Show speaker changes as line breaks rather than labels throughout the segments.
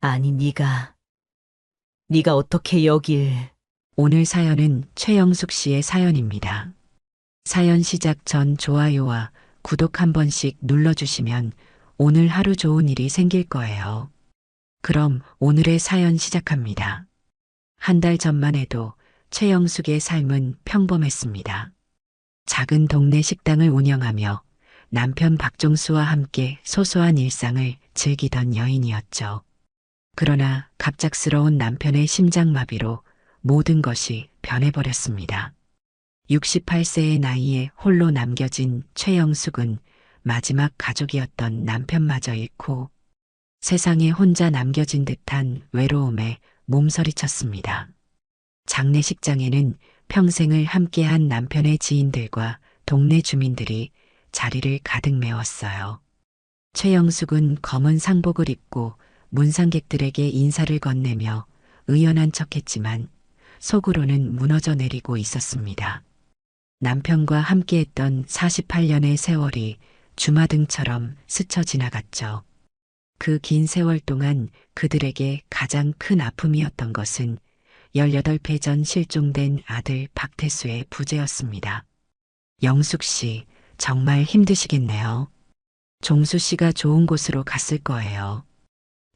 아니, 네가 어떻게 여길...
오늘 사연은 최영숙 씨의 사연입니다. 사연 시작 전 좋아요와 구독 한 번씩 눌러주시면 오늘 하루 좋은 일이 생길 거예요. 그럼 오늘의 사연 시작합니다. 한 달 전만 해도 최영숙의 삶은 평범했습니다. 작은 동네 식당을 운영하며 남편 박종수와 함께 소소한 일상을 즐기던 여인이었죠. 그러나 갑작스러운 남편의 심장마비로 모든 것이 변해버렸습니다. 68세의 나이에 홀로 남겨진 최영숙은 마지막 가족이었던 남편마저 잃고 세상에 혼자 남겨진 듯한 외로움에 몸서리쳤습니다. 장례식장에는 평생을 함께한 남편의 지인들과 동네 주민들이 자리를 가득 메웠어요. 최영숙은 검은 상복을 입고 문상객들에게 인사를 건네며 의연한 척했지만 속으로는 무너져 내리고 있었습니다. 남편과 함께했던 48년의 세월이 주마등처럼 스쳐 지나갔죠. 그 긴 세월 동안 그들에게 가장 큰 아픔이었던 것은 18회 전 실종된 아들 박태수의 부재였습니다. 영숙 씨, 정말 힘드시겠네요. 종수 씨가 좋은 곳으로 갔을 거예요.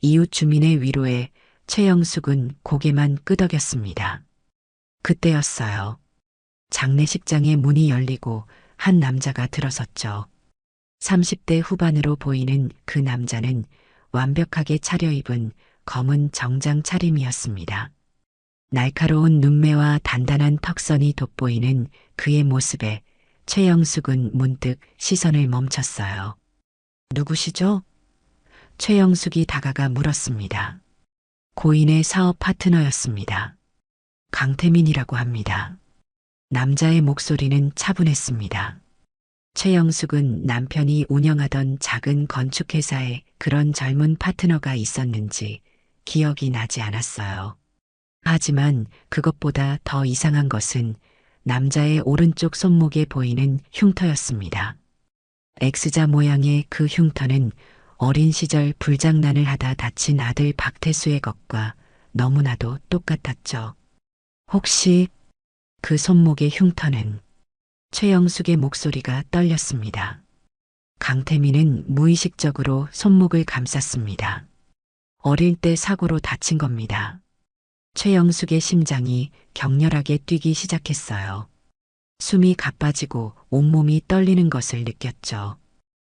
이웃 주민의 위로에 최영숙은 고개만 끄덕였습니다. 그때였어요. 장례식장의 문이 열리고 한 남자가 들어섰죠. 30대 후반으로 보이는 그 남자는 완벽하게 차려입은 검은 정장 차림이었습니다. 날카로운 눈매와 단단한 턱선이 돋보이는 그의 모습에 최영숙은 문득 시선을 멈췄어요. 누구시죠? 최영숙이 다가가 물었습니다. 고인의 사업 파트너였습니다. 강태민이라고 합니다. 남자의 목소리는 차분했습니다. 최영숙은 남편이 운영하던 작은 건축회사에 그런 젊은 파트너가 있었는지 기억이 나지 않았어요. 하지만 그것보다 더 이상한 것은 남자의 오른쪽 손목에 보이는 흉터였습니다. X자 모양의 그 흉터는 어린 시절 불장난을 하다 다친 아들 박태수의 것과 너무나도 똑같았죠. 혹시 그 손목의 흉터는? 최영숙의 목소리가 떨렸습니다. 강태민은 무의식적으로 손목을 감쌌습니다. 어릴 때 사고로 다친 겁니다. 최영숙의 심장이 격렬하게 뛰기 시작했어요. 숨이 가빠지고 온몸이 떨리는 것을 느꼈죠.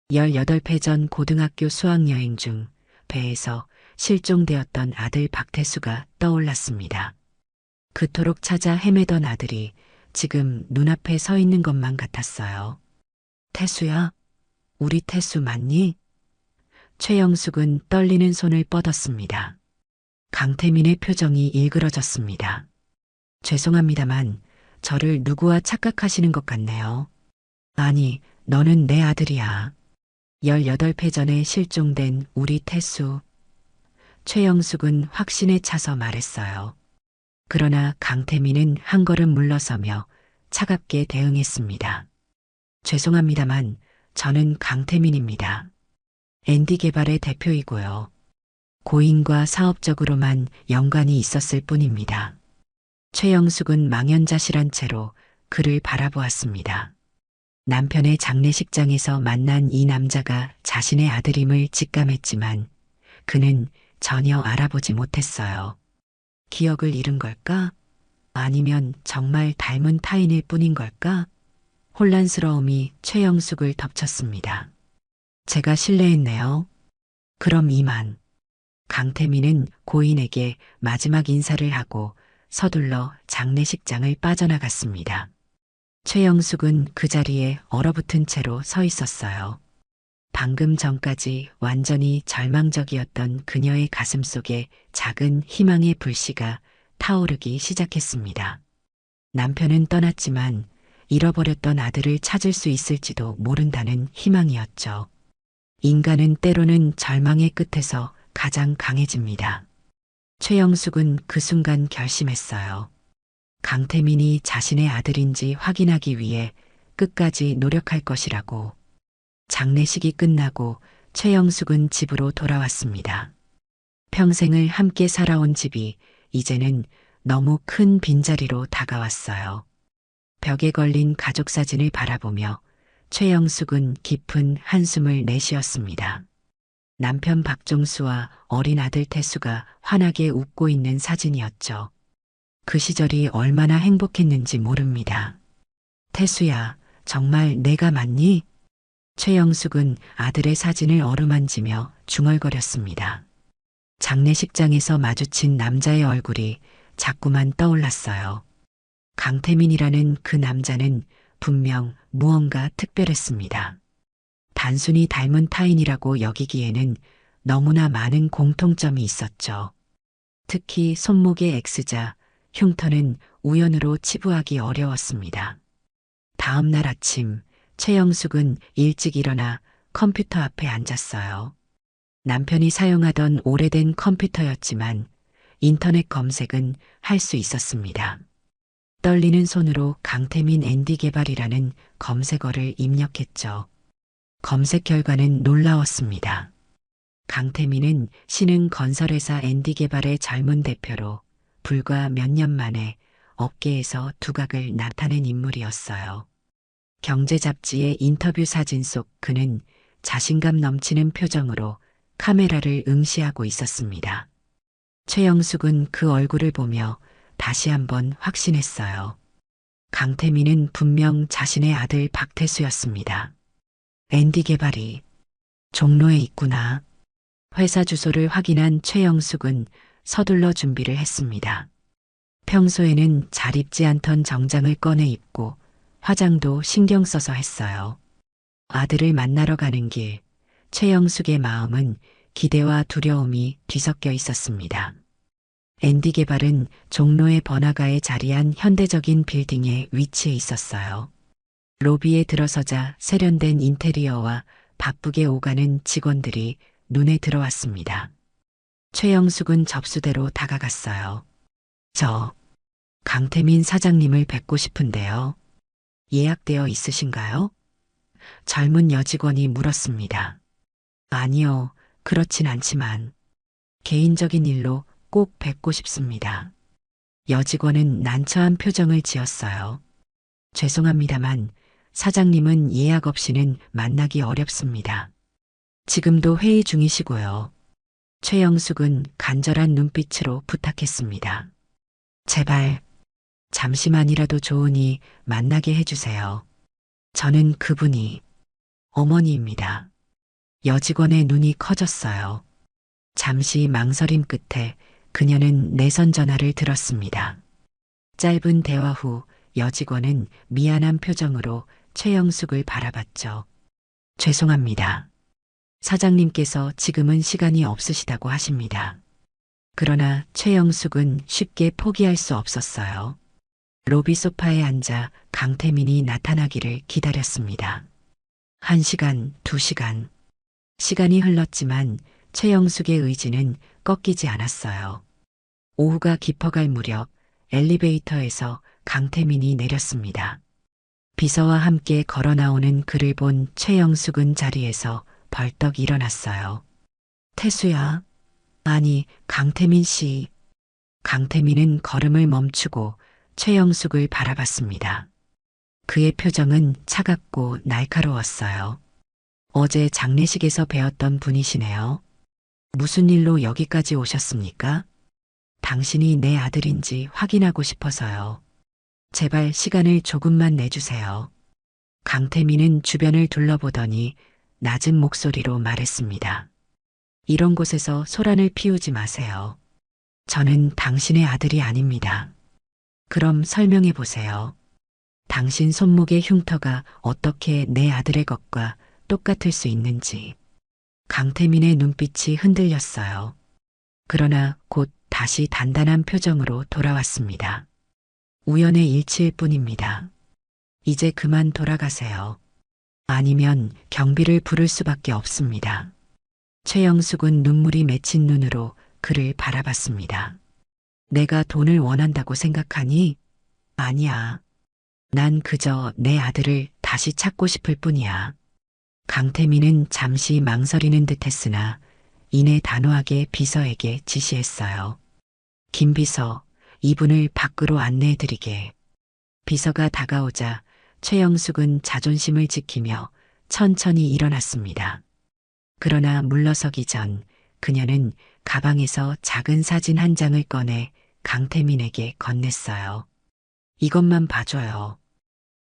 18회 전 고등학교 수학여행 중 배에서 실종되었던 아들 박태수가 떠올랐습니다. 그토록 찾아 헤매던 아들이 지금 눈앞에 서 있는 것만 같았어요. 태수야, 우리 태수 맞니? 최영숙은 떨리는 손을 뻗었습니다. 강태민의 표정이 일그러졌습니다. 죄송합니다만 저를 누구와 착각하시는 것 같네요. 아니, 너는 내 아들이야. 18회 전에 실종된 우리 태수. 최영숙은 확신에 차서 말했어요. 그러나 강태민은 한 걸음 물러서며 차갑게 대응했습니다. 죄송합니다만 저는 강태민입니다. 앤디 개발의 대표이고요. 고인과 사업적으로만 연관이 있었을 뿐입니다. 최영숙은 망연자실한 채로 그를 바라보았습니다. 남편의 장례식장에서 만난 이 남자가 자신의 아들임을 직감했지만 그는 전혀 알아보지 못했어요. 기억을 잃은 걸까? 아니면 정말 닮은 타인일 뿐인 걸까? 혼란스러움이 최영숙을 덮쳤습니다. 제가 실례했네요. 그럼 이만. 강태민은 고인에게 마지막 인사를 하고 서둘러 장례식장을 빠져나갔습니다. 최영숙은 그 자리에 얼어붙은 채로 서 있었어요. 방금 전까지 완전히 절망적이었던 그녀의 가슴 속에 작은 희망의 불씨가 타오르기 시작했습니다. 남편은 떠났지만 잃어버렸던 아들을 찾을 수 있을지도 모른다는 희망이었죠. 인간은 때로는 절망의 끝에서 가장 강해집니다. 최영숙은 그 순간 결심했어요. 강태민이 자신의 아들인지 확인하기 위해 끝까지 노력할 것이라고. 장례식이 끝나고 최영숙은 집으로 돌아왔습니다. 평생을 함께 살아온 집이 이제는 너무 큰 빈자리로 다가왔어요. 벽에 걸린 가족 사진을 바라보며 최영숙은 깊은 한숨을 내쉬었습니다. 남편 박종수와 어린 아들 태수가 환하게 웃고 있는 사진이었죠. 그 시절이 얼마나 행복했는지 모릅니다. 태수야, 정말 내가 맞니? 최영숙은 아들의 사진을 어루만지며 중얼거렸습니다. 장례식장에서 마주친 남자의 얼굴이 자꾸만 떠올랐어요. 강태민이라는 그 남자는 분명 무언가 특별했습니다. 단순히 닮은 타인이라고 여기기에는 너무나 많은 공통점이 있었죠. 특히 손목의 X자, 흉터는 우연으로 치부하기 어려웠습니다. 다음 날 아침, 최영숙은 일찍 일어나 컴퓨터 앞에 앉았어요. 남편이 사용하던 오래된 컴퓨터였지만 인터넷 검색은 할 수 있었습니다. 떨리는 손으로 강태민 앤디 개발이라는 검색어를 입력했죠. 검색 결과는 놀라웠습니다. 강태민은 신흥 건설회사 앤디 개발의 젊은 대표로 불과 몇 년 만에 업계에서 두각을 나타낸 인물이었어요. 경제 잡지의 인터뷰 사진 속 그는 자신감 넘치는 표정으로 카메라를 응시하고 있었습니다. 최영숙은 그 얼굴을 보며 다시 한번 확신했어요. 강태민은 분명 자신의 아들 박태수였습니다. 앤디 개발이 종로에 있구나. 회사 주소를 확인한 최영숙은 서둘러 준비를 했습니다. 평소에는 잘 입지 않던 정장을 꺼내 입고 화장도 신경 써서 했어요. 아들을 만나러 가는 길, 최영숙의 마음은 기대와 두려움이 뒤섞여 있었습니다. 앤디 개발은 종로의 번화가에 자리한 현대적인 빌딩에 위치해 있었어요. 로비에 들어서자 세련된 인테리어와 바쁘게 오가는 직원들이 눈에 들어왔습니다. 최영숙은 접수대로 다가갔어요. 저 강태민 사장님을 뵙고 싶은데요. 예약되어 있으신가요? 젊은 여직원이 물었습니다. 아니요, 그렇진 않지만 개인적인 일로 꼭 뵙고 싶습니다. 여직원은 난처한 표정을 지었어요. 죄송합니다만 사장님은 예약 없이는 만나기 어렵습니다. 지금도 회의 중이시고요. 최영숙은 간절한 눈빛으로 부탁했습니다. 제발 잠시만이라도 좋으니 만나게 해주세요. 저는 그분이 어머니입니다. 여직원의 눈이 커졌어요. 잠시 망설임 끝에 그녀는 내선 전화를 들었습니다. 짧은 대화 후 여직원은 미안한 표정으로 최영숙을 바라봤죠. 죄송합니다. 사장님께서 지금은 시간이 없으시다고 하십니다. 그러나 최영숙은 쉽게 포기할 수 없었어요. 로비 소파에 앉아 강태민이 나타나기를 기다렸습니다. 1시간, 2시간. 시간이 흘렀지만 최영숙의 의지는 꺾이지 않았어요. 오후가 깊어갈 무렵 엘리베이터에서 강태민이 내렸습니다. 비서와 함께 걸어 나오는 그를 본 최영숙은 자리에서 벌떡 일어났어요. 태수야. 아니, 강태민 씨. 강태민은 걸음을 멈추고 최영숙을 바라봤습니다. 그의 표정은 차갑고 날카로웠어요. 어제 장례식에서 뵈었던 분이시네요. 무슨 일로 여기까지 오셨습니까? 당신이 내 아들인지 확인하고 싶어서요. 제발 시간을 조금만 내주세요. 강태민은 주변을 둘러보더니 낮은 목소리로 말했습니다. 이런 곳에서 소란을 피우지 마세요. 저는 당신의 아들이 아닙니다. 그럼 설명해 보세요. 당신 손목의 흉터가 어떻게 내 아들의 것과 똑같을 수 있는지. 강태민의 눈빛이 흔들렸어요. 그러나 곧 다시 단단한 표정으로 돌아왔습니다. 우연의 일치일 뿐입니다. 이제 그만 돌아가세요. 아니면 경비를 부를 수밖에 없습니다. 최영숙은 눈물이 맺힌 눈으로 그를 바라봤습니다. 내가 돈을 원한다고 생각하니? 아니야. 난 그저 내 아들을 다시 찾고 싶을 뿐이야. 강태민은 잠시 망설이는 듯 했으나 이내 단호하게 비서에게 지시했어요. 김 비서, 이분을 밖으로 안내해드리게. 비서가 다가오자 최영숙은 자존심을 지키며 천천히 일어났습니다. 그러나 물러서기 전 그녀는 가방에서 작은 사진 한 장을 꺼내 강태민에게 건넸어요. 이것만 봐줘요.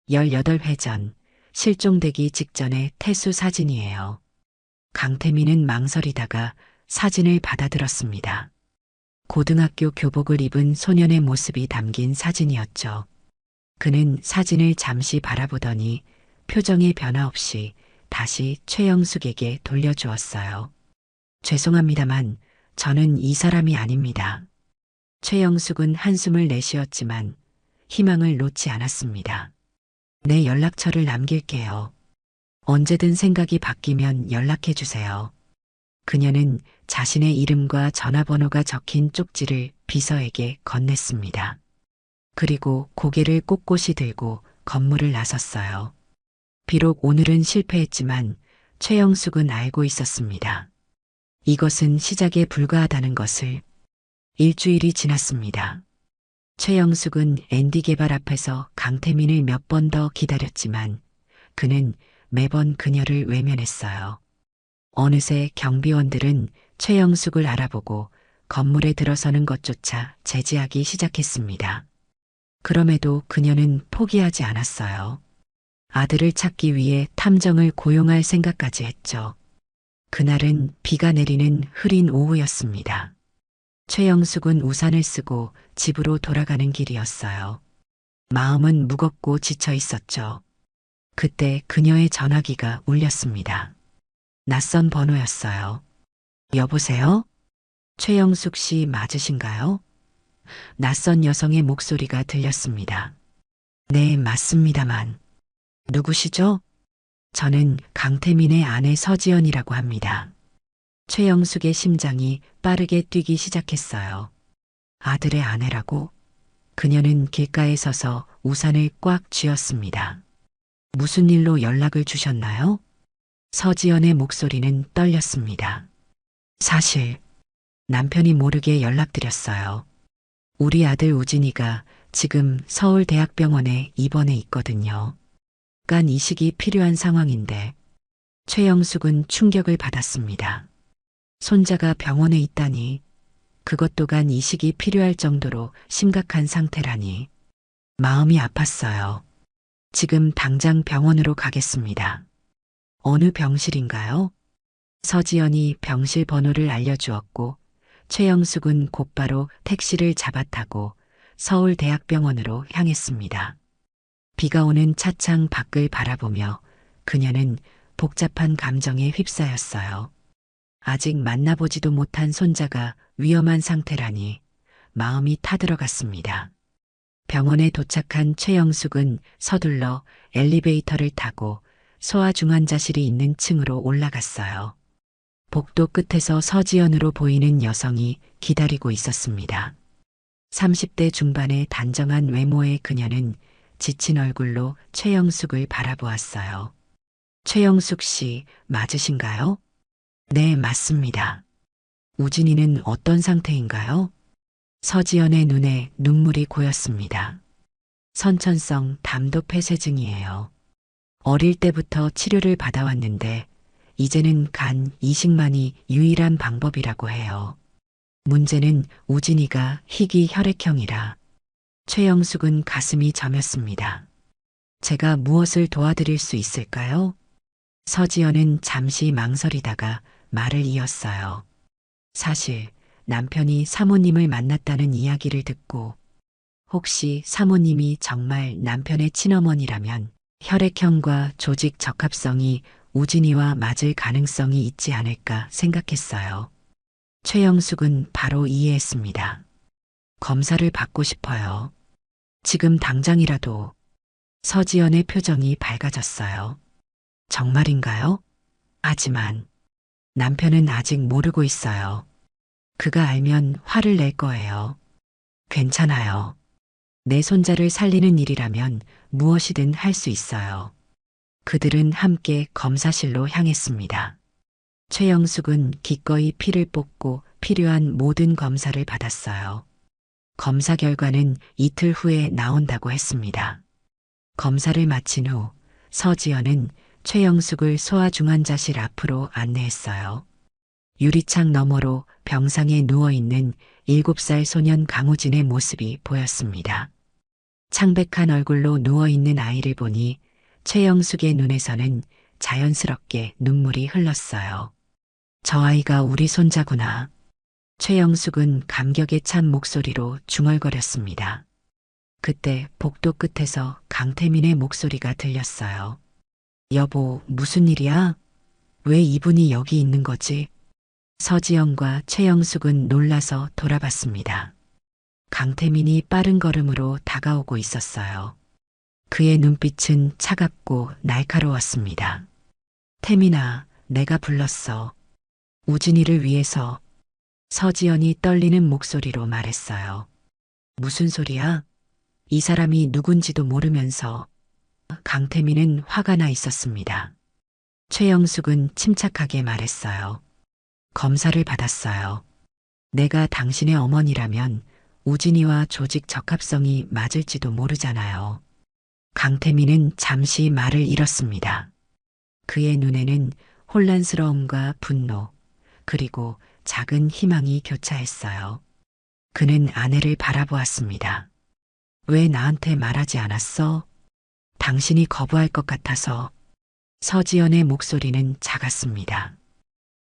18회 전 실종되기 직전의 태수 사진이에요. 강태민은 망설이다가 사진을 받아들었습니다. 고등학교 교복을 입은 소년의 모습이 담긴 사진이었죠. 그는 사진을 잠시 바라보더니 표정의 변화 없이 다시 최영숙에게 돌려주었어요. 죄송합니다만 저는 이 사람이 아닙니다. 최영숙은 한숨을 내쉬었지만 희망을 놓지 않았습니다. 내 연락처를 남길게요. 언제든 생각이 바뀌면 연락해 주세요. 그녀는 자신의 이름과 전화번호가 적힌 쪽지를 비서에게 건넸습니다. 그리고 고개를 꼿꼿이 들고 건물을 나섰어요. 비록 오늘은 실패했지만 최영숙은 알고 있었습니다. 이것은 시작에 불과하다는 것을. 일주일이 지났습니다. 최영숙은 앤디 개발 앞에서 강태민을 몇 번 더 기다렸지만 그는 매번 그녀를 외면했어요. 어느새 경비원들은 최영숙을 알아보고 건물에 들어서는 것조차 제지하기 시작했습니다. 그럼에도 그녀는 포기하지 않았어요. 아들을 찾기 위해 탐정을 고용할 생각까지 했죠. 그날은 비가 내리는 흐린 오후였습니다. 최영숙은 우산을 쓰고 집으로 돌아가는 길이었어요. 마음은 무겁고 지쳐 있었죠. 그때 그녀의 전화기가 울렸습니다. 낯선 번호였어요. 여보세요? 최영숙 씨 맞으신가요? 낯선 여성의 목소리가 들렸습니다. 네, 맞습니다만. 누구시죠? 저는 강태민의 아내 서지연이라고 합니다. 최영숙의 심장이 빠르게 뛰기 시작했어요. 아들의 아내라고? 그녀는 길가에 서서 우산을 꽉 쥐었습니다. 무슨 일로 연락을 주셨나요? 서지연의 목소리는 떨렸습니다. 사실 남편이 모르게 연락드렸어요. 우리 아들 우진이가 지금 서울대학병원에 입원해 있거든요. 간 이식이 필요한 상황인데 최영숙은 충격을 받았습니다. 손자가 병원에 있다니, 그것도 간 이식이 필요할 정도로 심각한 상태라니. 마음이 아팠어요. 지금 당장 병원으로 가겠습니다. 어느 병실인가요? 서지연이 병실 번호를 알려주었고 최영숙은 곧바로 택시를 잡아타고 서울대학병원으로 향했습니다. 비가 오는 차창 밖을 바라보며 그녀는 복잡한 감정에 휩싸였어요. 아직 만나보지도 못한 손자가 위험한 상태라니 마음이 타들어갔습니다. 병원에 도착한 최영숙은 서둘러 엘리베이터를 타고 소아중환자실이 있는 층으로 올라갔어요. 복도 끝에서 서지연으로 보이는 여성이 기다리고 있었습니다. 30대 중반의 단정한 외모의 그녀는 지친 얼굴로 최영숙을 바라보았어요. 최영숙 씨 맞으신가요? 네, 맞습니다. 우진이는 어떤 상태인가요? 서지연의 눈에 눈물이 고였습니다. 선천성 담도 폐쇄증이에요. 어릴 때부터 치료를 받아왔는데 이제는 간 이식만이 유일한 방법이라고 해요. 문제는 우진이가 희귀 혈액형이라. 최영숙은 가슴이 저몄습니다. 제가 무엇을 도와드릴 수 있을까요? 서지연은 잠시 망설이다가 말을 이었어요. 사실 남편이 사모님을 만났다는 이야기를 듣고 혹시 사모님이 정말 남편의 친어머니라면 혈액형과 조직 적합성이 우진이와 맞을 가능성이 있지 않을까 생각했어요. 최영숙은 바로 이해했습니다. 검사를 받고 싶어요. 지금 당장이라도. 서지연의 표정이 밝아졌어요. 정말인가요? 하지만 남편은 아직 모르고 있어요. 그가 알면 화를 낼 거예요. 괜찮아요. 내 손자를 살리는 일이라면 무엇이든 할 수 있어요. 그들은 함께 검사실로 향했습니다. 최영숙은 기꺼이 피를 뽑고 필요한 모든 검사를 받았어요. 검사 결과는 이틀 후에 나온다고 했습니다. 검사를 마친 후 서지연은 최영숙을 소아중환자실 앞으로 안내했어요. 유리창 너머로 병상에 누워있는 7살 소년 강우진의 모습이 보였습니다. 창백한 얼굴로 누워있는 아이를 보니 최영숙의 눈에서는 자연스럽게 눈물이 흘렀어요. 저 아이가 우리 손자구나. 최영숙은 감격에 찬 목소리로 중얼거렸습니다. 그때 복도 끝에서 강태민의 목소리가 들렸어요. 여보, 무슨 일이야? 왜 이분이 여기 있는 거지? 서지영과 최영숙은 놀라서 돌아봤습니다. 강태민이 빠른 걸음으로 다가오고 있었어요. 그의 눈빛은 차갑고 날카로웠습니다. 태민아, 내가 불렀어. 우진이를 위해서. 서지연이 떨리는 목소리로 말했어요. 무슨 소리야? 이 사람이 누군지도 모르면서. 강태민은 화가 나 있었습니다. 최영숙은 침착하게 말했어요. 검사를 받았어요. 내가 당신의 어머니라면 우진이와 조직 적합성이 맞을지도 모르잖아요. 강태민은 잠시 말을 잃었습니다. 그의 눈에는 혼란스러움과 분노, 그리고 작은 희망이 교차했어요. 그는 아내를 바라보았습니다. 왜 나한테 말하지 않았어? 당신이 거부할 것 같아서. 서지연의 목소리는 작았습니다.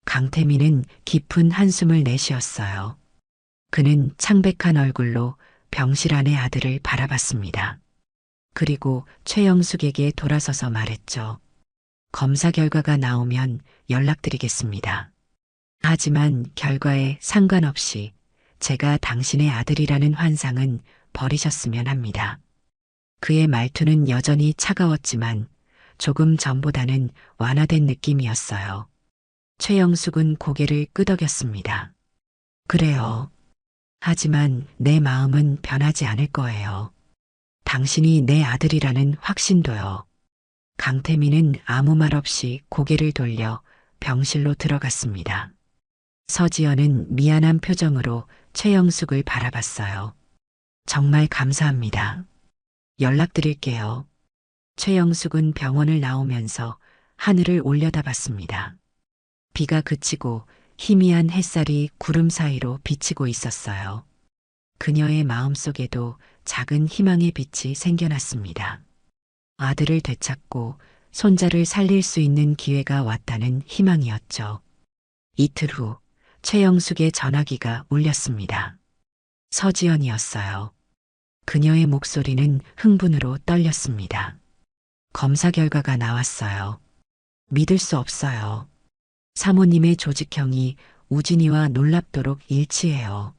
강태민은 깊은 한숨을 내쉬었어요. 그는 창백한 얼굴로 병실 안의 아들을 바라봤습니다. 그리고 최영숙에게 돌아서서 말했죠. 검사 결과가 나오면 연락드리겠습니다. 하지만 결과에 상관없이 제가 당신의 아들이라는 환상은 버리셨으면 합니다. 그의 말투는 여전히 차가웠지만 조금 전보다는 완화된 느낌이었어요. 최영숙은 고개를 끄덕였습니다. 그래요. 하지만 내 마음은 변하지 않을 거예요. 당신이 내 아들이라는 확신도요. 강태민은 아무 말 없이 고개를 돌려 병실로 들어갔습니다. 서지연은 미안한 표정으로 최영숙을 바라봤어요. 정말 감사합니다. 연락드릴게요. 최영숙은 병원을 나오면서 하늘을 올려다봤습니다. 비가 그치고 희미한 햇살이 구름 사이로 비치고 있었어요. 그녀의 마음속에도 작은 희망의 빛이 생겨났습니다. 아들을 되찾고 손자를 살릴 수 있는 기회가 왔다는 희망이었죠. 이틀 후 최영숙의 전화기가 울렸습니다. 서지연이었어요. 그녀의 목소리는 흥분으로 떨렸습니다. 검사 결과가 나왔어요. 믿을 수 없어요. 사모님의 조직형이 우진이와 놀랍도록 일치해요.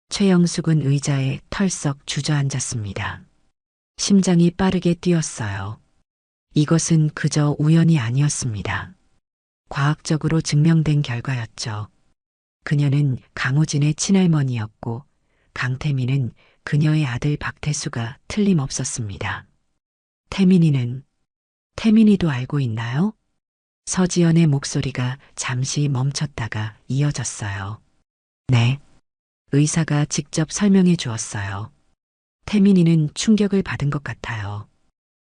최영숙은 의자에 털썩 주저앉았습니다. 심장이 빠르게 뛰었어요. 이것은 그저 우연이 아니었습니다. 과학적으로 증명된 결과였죠. 그녀는 강우진의 친할머니였고 강태민은 그녀의 아들 박태수가 틀림없었습니다. 태민이도 알고 있나요? 서지연의 목소리가 잠시 멈췄다가 이어졌어요. 네. 의사가 직접 설명해 주었어요. 태민이는 충격을 받은 것 같아요.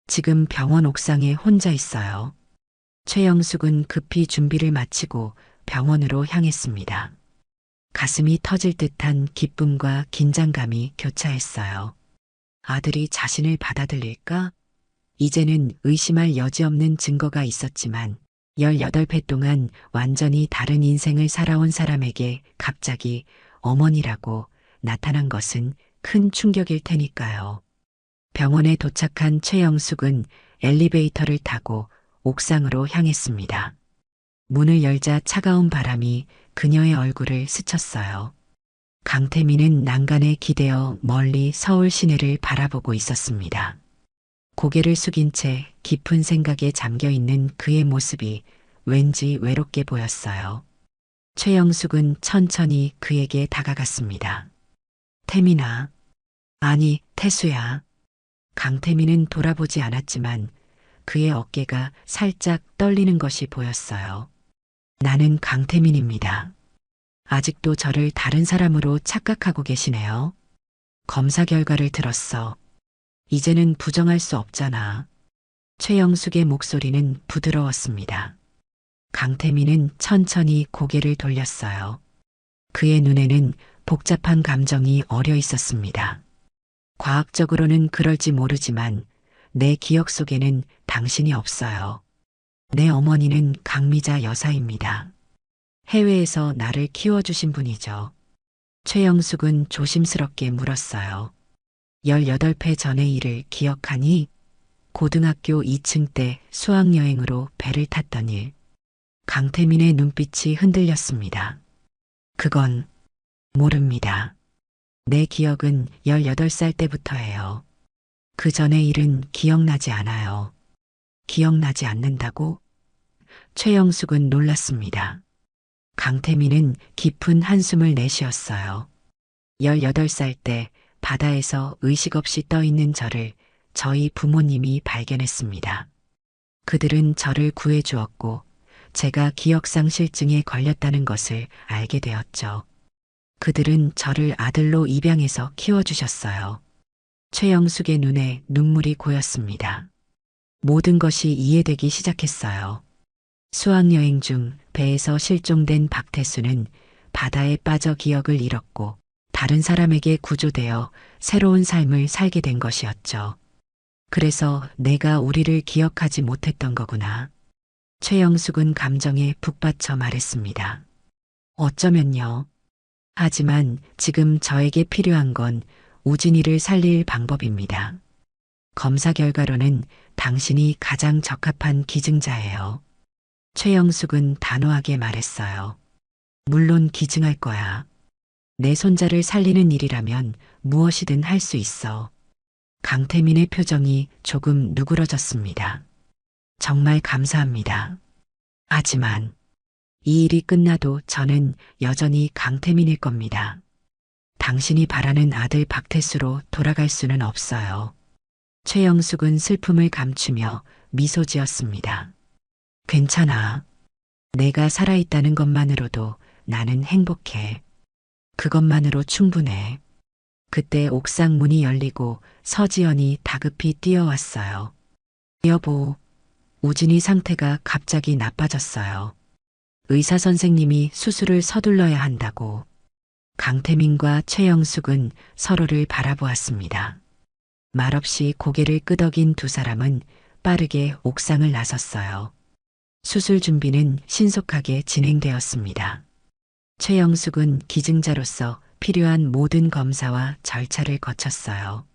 지금 병원 옥상에 혼자 있어요. 최영숙은 급히 준비를 마치고 병원으로 향했습니다. 가슴이 터질 듯한 기쁨과 긴장감이 교차했어요. 아들이 자신을 받아들일까? 이제는 의심할 여지 없는 증거가 있었지만 18회 동안 완전히 다른 인생을 살아온 사람에게 갑자기 어머니라고 나타난 것은 큰 충격일 테니까요. 병원에 도착한 최영숙은 엘리베이터를 타고 옥상으로 향했습니다. 문을 열자 차가운 바람이 그녀의 얼굴을 스쳤어요. 강태민은 난간에 기대어 멀리 서울 시내를 바라보고 있었습니다. 고개를 숙인 채 깊은 생각에 잠겨 있는 그의 모습이 왠지 외롭게 보였어요. 최영숙은 천천히 그에게 다가갔습니다. 태민아. 아니, 태수야. 강태민은 돌아보지 않았지만 그의 어깨가 살짝 떨리는 것이 보였어요. 나는 강태민입니다. 아직도 저를 다른 사람으로 착각하고 계시네요. 검사 결과를 들었어. 이제는 부정할 수 없잖아. 최영숙의 목소리는 부드러웠습니다. 강태민은 천천히 고개를 돌렸어요. 그의 눈에는 복잡한 감정이 어려 있었습니다. 과학적으로는 그럴지 모르지만 내 기억 속에는 당신이 없어요. 내 어머니는 강미자 여사입니다. 해외에서 나를 키워주신 분이죠. 최영숙은 조심스럽게 물었어요. 18회 전의 일을 기억하니? 고등학교 2층 때 수학여행으로 배를 탔던 일. 강태민의 눈빛이 흔들렸습니다. 그건 모릅니다. 내 기억은 18살 때부터예요. 그 전의 일은 기억나지 않아요. 기억나지 않는다고? 최영숙은 놀랐습니다. 강태민은 깊은 한숨을 내쉬었어요. 18살 때 바다에서 의식 없이 떠 있는 저를 저희 부모님이 발견했습니다. 그들은 저를 구해주었고 제가 기억상실증에 걸렸다는 것을 알게 되었죠. 그들은 저를 아들로 입양해서 키워주셨어요. 최영숙의 눈에 눈물이 고였습니다. 모든 것이 이해되기 시작했어요. 수학여행 중 배에서 실종된 박태수는 바다에 빠져 기억을 잃었고 다른 사람에게 구조되어 새로운 삶을 살게 된 것이었죠. 그래서 내가 우리를 기억하지 못했던 거구나. 최영숙은 감정에 북받쳐 말했습니다. 어쩌면요. 하지만 지금 저에게 필요한 건 우진이를 살릴 방법입니다. 검사 결과로는 당신이 가장 적합한 기증자예요. 최영숙은 단호하게 말했어요. 물론 기증할 거야. 내 손자를 살리는 일이라면 무엇이든 할 수 있어. 강태민의 표정이 조금 누그러졌습니다. 정말 감사합니다. 하지만 이 일이 끝나도 저는 여전히 강태민일 겁니다. 당신이 바라는 아들 박태수로 돌아갈 수는 없어요. 최영숙은 슬픔을 감추며 미소 지었습니다. 괜찮아. 내가 살아있다는 것만으로도 나는 행복해. 그것만으로 충분해. 그때 옥상 문이 열리고 서지연이 다급히 뛰어왔어요. 여보, 우진이 상태가 갑자기 나빠졌어요. 의사 선생님이 수술을 서둘러야 한다고. 강태민과 최영숙은 서로를 바라보았습니다. 말없이 고개를 끄덕인 두 사람은 빠르게 옥상을 나섰어요. 수술 준비는 신속하게 진행되었습니다. 최영숙은 기증자로서 필요한 모든 검사와 절차를 거쳤어요.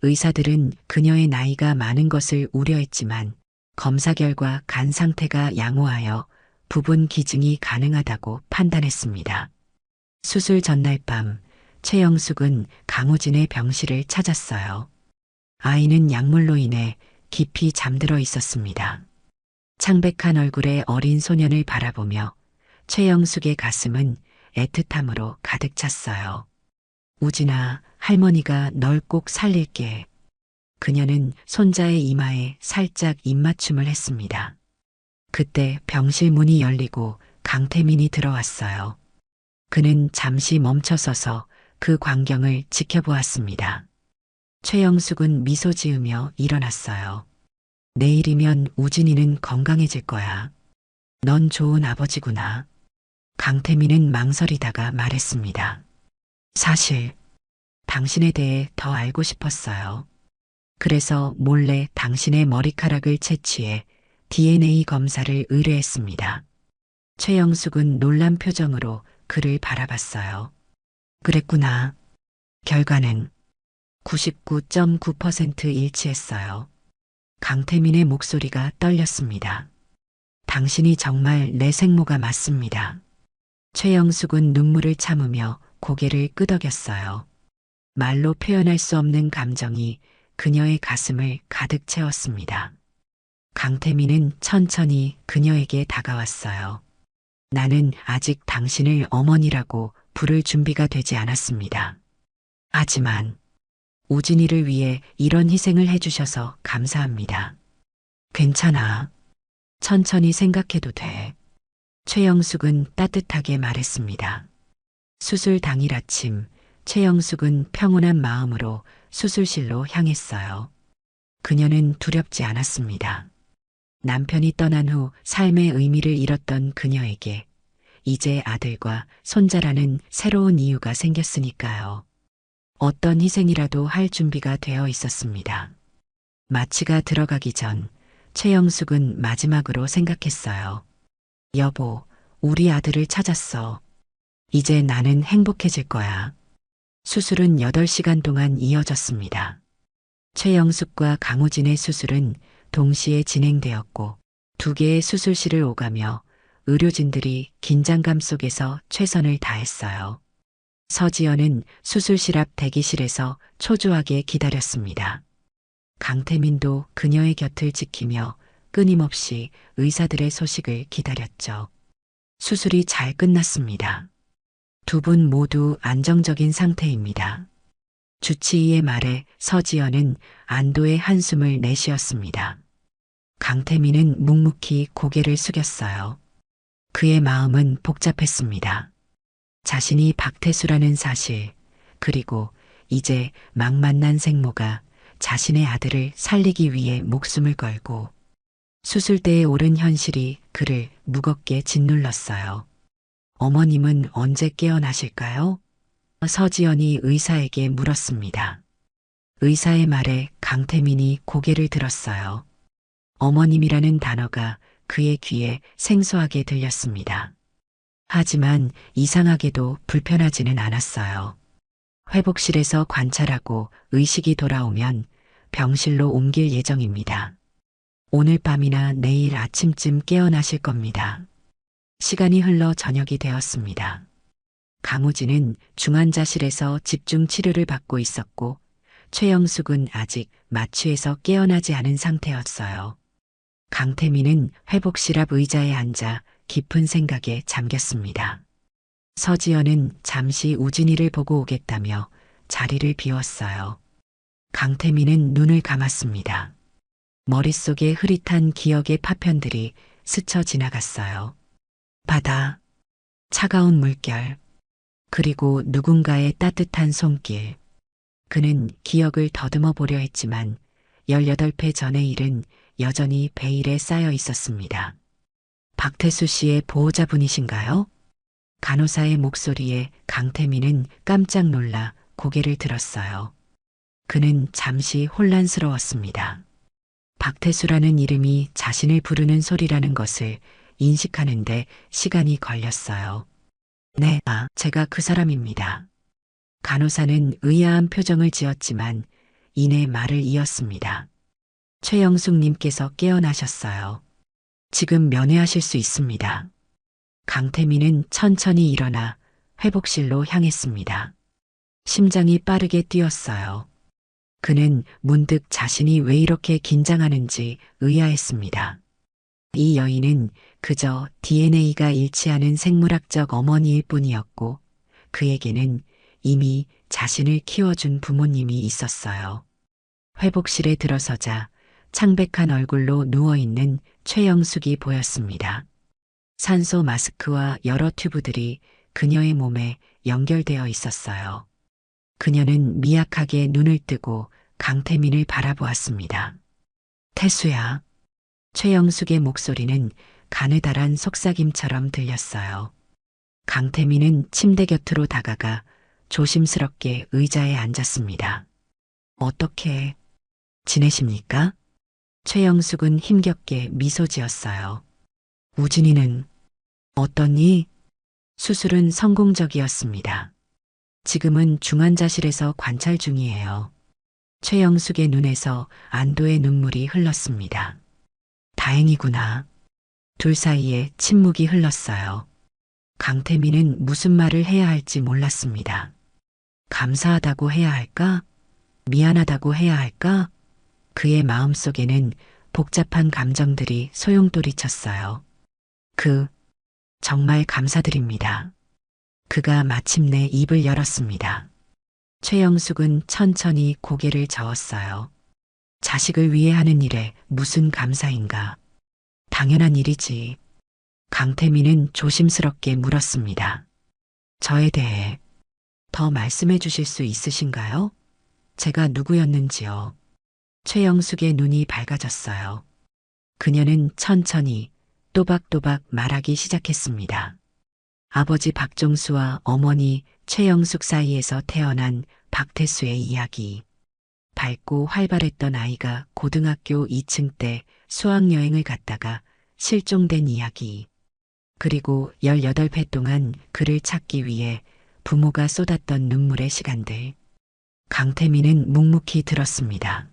의사들은 그녀의 나이가 많은 것을 우려했지만 검사 결과 간 상태가 양호하여 부분 기증이 가능하다고 판단했습니다. 수술 전날 밤 최영숙은 강우진의 병실을 찾았어요. 아이는 약물로 인해 깊이 잠들어 있었습니다. 창백한 얼굴의 어린 소년을 바라보며 최영숙의 가슴은 애틋함으로 가득 찼어요. 우진아, 할머니가 널 꼭 살릴게. 그녀는 손자의 이마에 살짝 입맞춤을 했습니다. 그때 병실 문이 열리고 강태민이 들어왔어요. 그는 잠시 멈춰서서 그 광경을 지켜보았습니다. 최영숙은 미소 지으며 일어났어요. 내일이면 우진이는 건강해질 거야. 넌 좋은 아버지구나. 강태민은 망설이다가 말했습니다. 사실 당신에 대해 더 알고 싶었어요. 그래서 몰래 당신의 머리카락을 채취해 DNA 검사를 의뢰했습니다. 최영숙은 놀란 표정으로 그를 바라봤어요. 그랬구나. 결과는 99.9% 일치했어요. 강태민의 목소리가 떨렸습니다. 당신이 정말 내 생모가 맞습니다. 최영숙은 눈물을 참으며 고개를 끄덕였어요. 말로 표현할 수 없는 감정이 그녀의 가슴을 가득 채웠습니다. 강태민은 천천히 그녀에게 다가왔어요. 나는 아직 당신을 어머니라고 부를 준비가 되지 않았습니다. 하지만 우진이를 위해 이런 희생을 해주셔서 감사합니다. 괜찮아. 천천히 생각해도 돼. 최영숙은 따뜻하게 말했습니다. 수술 당일 아침, 최영숙은 평온한 마음으로 수술실로 향했어요. 그녀는 두렵지 않았습니다. 남편이 떠난 후 삶의 의미를 잃었던 그녀에게 이제 아들과 손자라는 새로운 이유가 생겼으니까요. 어떤 희생이라도 할 준비가 되어 있었습니다. 마취가 들어가기 전 최영숙은 마지막으로 생각했어요. 여보, 우리 아들을 찾았어. 이제 나는 행복해질 거야. 수술은 8시간 동안 이어졌습니다. 최영숙과 강우진의 수술은 동시에 진행되었고 2개의 수술실을 오가며 의료진들이 긴장감 속에서 최선을 다했어요. 서지연은 수술실 앞 대기실에서 초조하게 기다렸습니다. 강태민도 그녀의 곁을 지키며 끊임없이 의사들의 소식을 기다렸죠. 수술이 잘 끝났습니다. 2분 모두 안정적인 상태입니다. 주치의의 말에 서지연은 안도의 한숨을 내쉬었습니다. 강태민은 묵묵히 고개를 숙였어요. 그의 마음은 복잡했습니다. 자신이 박태수라는 사실, 그리고 이제 막 만난 생모가 자신의 아들을 살리기 위해 목숨을 걸고 수술대에 오른 현실이 그를 무겁게 짓눌렀어요. 어머님은 언제 깨어나실까요? 서지연이 의사에게 물었습니다. 의사의 말에 강태민이 고개를 들었어요. 어머님이라는 단어가 그의 귀에 생소하게 들렸습니다. 하지만 이상하게도 불편하지는 않았어요. 회복실에서 관찰하고 의식이 돌아오면 병실로 옮길 예정입니다. 오늘 밤이나 내일 아침쯤 깨어나실 겁니다. 시간이 흘러 저녁이 되었습니다. 강우진은 중환자실에서 집중 치료를 받고 있었고 최영숙은 아직 마취에서 깨어나지 않은 상태였어요. 강태민은 회복실 앞 의자에 앉아 깊은 생각에 잠겼습니다. 서지연은 잠시 우진이를 보고 오겠다며 자리를 비웠어요. 강태민은 눈을 감았습니다. 머릿속에 흐릿한 기억의 파편들이 스쳐 지나갔어요. 바다, 차가운 물결, 그리고 누군가의 따뜻한 손길. 그는 기억을 더듬어 보려 했지만 18회 전의 일은 여전히 베일에 쌓여 있었습니다. 박태수 씨의 보호자분이신가요? 간호사의 목소리에 강태민은 깜짝 놀라 고개를 들었어요. 그는 잠시 혼란스러웠습니다. 박태수라는 이름이 자신을 부르는 소리라는 것을 인식하는데 시간이 걸렸어요. 네, 제가 그 사람입니다. 간호사는 의아한 표정을 지었지만 이내 말을 이었습니다. 최영숙님께서 깨어나셨어요. 지금 면회하실 수 있습니다. 강태민은 천천히 일어나 회복실로 향했습니다. 심장이 빠르게 뛰었어요. 그는 문득 자신이 왜 이렇게 긴장하는지 의아했습니다. 이 여인은 그저 DNA가 일치하는 생물학적 어머니일 뿐이었고 그에게는 이미 자신을 키워준 부모님이 있었어요. 회복실에 들어서자 창백한 얼굴로 누워있는 최영숙이 보였습니다. 산소 마스크와 여러 튜브들이 그녀의 몸에 연결되어 있었어요. 그녀는 미약하게 눈을 뜨고 강태민을 바라보았습니다. 태수야. 최영숙의 목소리는 가느다란 속삭임처럼 들렸어요. 강태민은 침대 곁으로 다가가 조심스럽게 의자에 앉았습니다. 어떻게 지내십니까? 최영숙은 힘겹게 미소 지었어요. 우진이는 어떠니? 수술은 성공적이었습니다. 지금은 중환자실에서 관찰 중이에요. 최영숙의 눈에서 안도의 눈물이 흘렀습니다. 다행이구나. 둘 사이에 침묵이 흘렀어요. 강태민은 무슨 말을 해야 할지 몰랐습니다. 감사하다고 해야 할까? 미안하다고 해야 할까? 그의 마음속에는 복잡한 감정들이 소용돌이쳤어요. 정말 감사드립니다. 그가 마침내 입을 열었습니다. 최영숙은 천천히 고개를 저었어요. 자식을 위해 하는 일에 무슨 감사인가. 당연한 일이지. 강태민은 조심스럽게 물었습니다. 저에 대해 더 말씀해 주실 수 있으신가요? 제가 누구였는지요. 최영숙의 눈이 밝아졌어요. 그녀는 천천히 또박또박 말하기 시작했습니다. 아버지 박종수와 어머니 최영숙 사이에서 태어난 박태수의 이야기. 밝고 활발했던 아이가 고등학교 2층 때 수학여행을 갔다가 실종된 이야기. 그리고 18회 동안 그를 찾기 위해 부모가 쏟았던 눈물의 시간들. 강태민은 묵묵히 들었습니다.